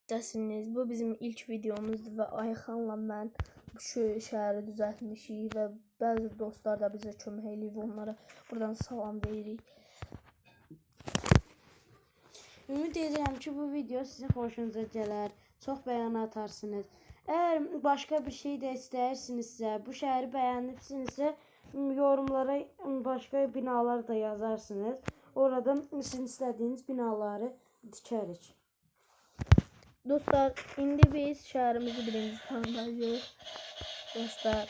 Dərsiniz. Bu bizim ilk videomuzdur və Ayxanla mən şu şəhəri düzəltmişik və bəzi dostlar da bizə kömək eləyib. Onlara buradan salam deyirik. Ümid edirəm ki, bu video sizin xoşunuza gələr. Çox bəyən atarsınız. Əgər başqa bir şey də istəyirsinizsə, bu şəhəri bəyənibsinizsə, yorumlara başqa binalar da yazarsınız. Oradan sizin istədiyiniz binaları dikərik. Dostlar, indi biz şəhərimizi birinci tanıyacağıq. Dostlar,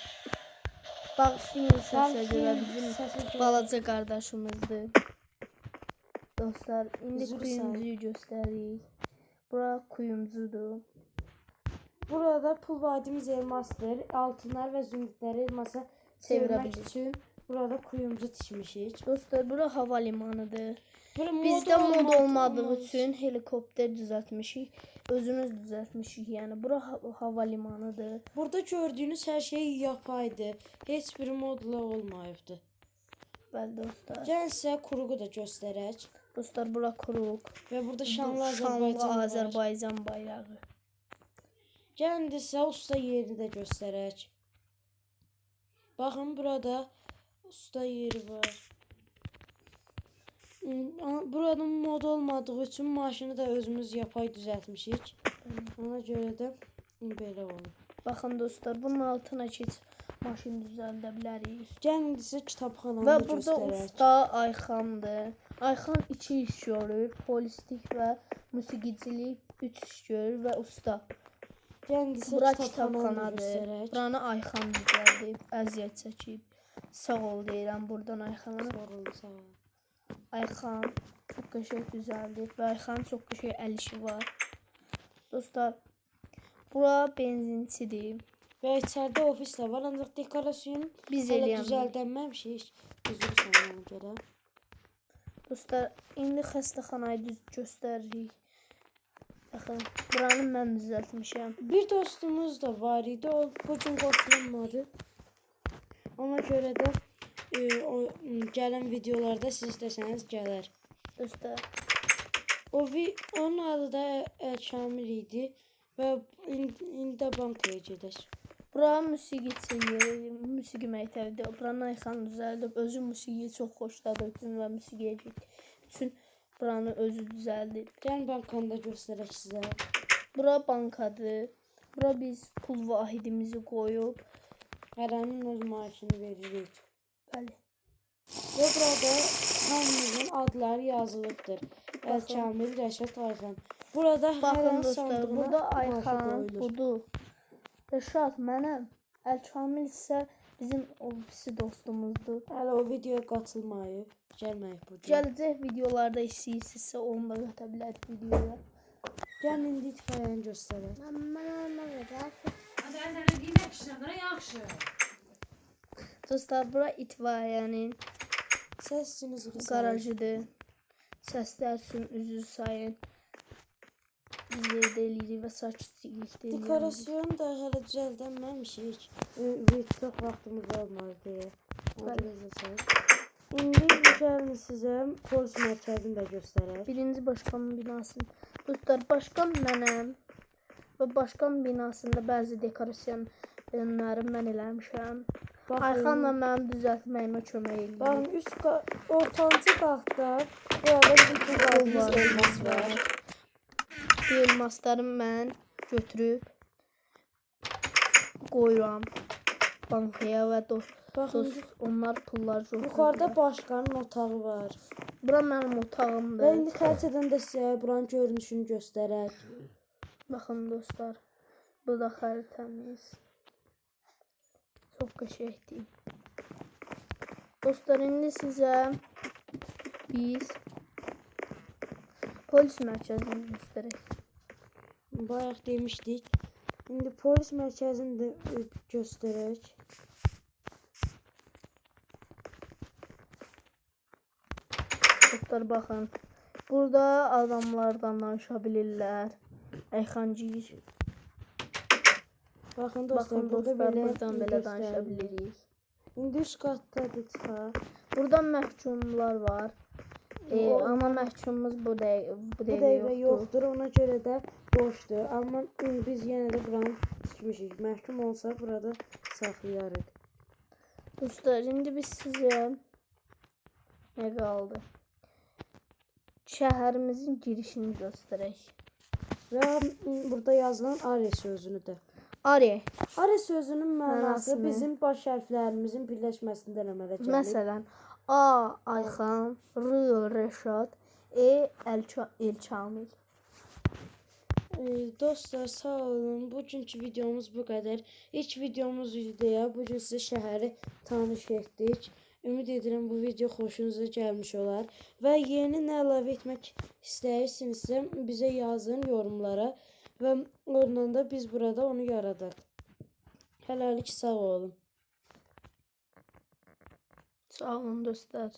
bağışlayın səsə görə bizim balaca qardaşımızdır. Dostlar, indi kuyumcuyu göstəririk. Bura kuyumcudur. Burada pul vadimiz elmasdır. Altınlar və zümrütləri elmasa çevirmək üçün burada kuyumcu tikmişik. Dostlar, bura hava limanıdır. Bizdə mod olmadığı üçün helikopter düzəltmişik. Özümüz düzəltmişik. Yəni bura hava limanıdır. Burada gördüyünüz hər şey yapaydı. Heç bir modla olmayıbdı. Bəli dostlar. Gəlin sizə kuruğu da göstərək. Dostlar, bura kuruq. Və burada şanlı Azərbaycan bayrağı. Gəlin də sizə usta yerini də göstərək. Baxın, burada usta yeri var. Buradan mod olmadığı üçün maşını da özümüz yapay düzəltmişik. Ona görə də belə olur. Baxın dostlar, bunun altına keç maşın düzəldə bilərik. Gəlin sizə kitabxananı və göstərək. Burada usta Ayxandır. Ayxan 2 iş görür. Polislik və musiqicilik 3 iş görür və usta. Bura kitabxanadır. Buranı Ayxan düzəldib, əziyyət çəkib. Sağ ol deyirəm buradan Ayxana. Sağ ol. Ayxan çox qəşəng düzəldib və Ayxanın çox qəşəng əl işi var. Dostlar, bura benzinçidir. Və içəridə ofis də var, ancaq dekorasyon biz hələ düzəldənməmişik. Üzr istəyirəm görə. Dostlar, indi xəstəxanayı göstəririk. Baxın, buranı mən düzəltmişəm. Bir dostumuz da var idi, o bugün qoşulmadı. Ona görə də gələn videolarda siz istəsəniz gələr. Dostlar, onun adı da Kamil idi və indi də bankaya gedək. Bura musiqi məktəbidir. Buranı Ayxan düzəldib, özü musiqiyi çox xoşladığı üçün və musiqiyə getdiyi üçün buranı özü düzəldib. Gəlin bankanı da göstərək sizə. Bura bankadır. Bura biz pul vahidimizi qoyub hərənin öz maaşını veririk. Bəli. Və burada hamımızın adları yazılıbdır. Kamil, Rəşad, Ayxan. Burada baxın dostlar, burada Ayxan, budur. Rəşad mənəm. Kamil isə bizim ofisi dostumuzdur. Hələ o videoya qatılmayıb. Gəlməyib burada. Gələcək videolarda istəyirsinizsə onu da qata bilərik videoya. Gəlin indi itfayəni göstərək. Dostlar, bura itfaiyənin qarajıdır. Səslər üçün üzr sayın. Biz evdə eləyirik və sakitlikdə eləyirik. Dekorasyon da hələ düzəldənməmişik. Çox vaxtımız olmaz deyə. İndi gəlin sizə polis mərkəzini də göstərək. Birinci başkanın binasını. Dostlar, başkan mənəm. Və başkan binasında bəzi dekorasyonları mən eləmişəm. Ayxanla mənim düzəltməyimə kömək eləyir. Baxın, ortancı qatda burada bir elmas var. Bu elmasları mən götürüb qoyuram bankaya və onlar pullar yoxdur. Yuxarıda başkanın otağı var. Bura mənim otağımdır. Və indi xəritədən də sizə buranın görünüşünü göstərək. Baxın dostlar, bu da xəritəmiz. Çox qəşəngdir. Dostlar, indi sizə biz polis mərkəzini göstərək. Bayaq demişdik. İndi polis mərkəzini də göstərək. Dostlar, baxın. Burada adamlardan danışa bilirlər. Ayxancıyır. Baxın dostlar, buradan belə danışa bilirik. İndi üst qatdadır çıxaq. Burada məhkumlar var. Amma məhkumumuz bu dəqiqə yoxdur. Ona görə də boşdur. Amma biz yenə də buranı tikmişik. Məhkum olsa burada saxlayarıq. Dostlar, indi biz sizə nə qaldı? Şəhərimizin girişini göstərək. Və burada yazılan Are sözünü də. Are. Are sözünün mənası Mənası bizim baş hərflərimizin birləşməsindən əmələ gəlir. Məsələn, A. Ayxan, R. Rəşad, E. Elçamil. Dostlar, sağ olun. Bugünkü videomuz bu qədər. İlk videomuz videoya bugün sizə şəhəri tanış etdik. Ümid edirəm bu video xoşunuza gəlmiş olar. Və yeni nə əlavə etmək istəyirsinizsə bizə yazın yorumlara və ondan da biz burada onu yaradaq. Hələlik sağ olun. Sağ olun dostlar.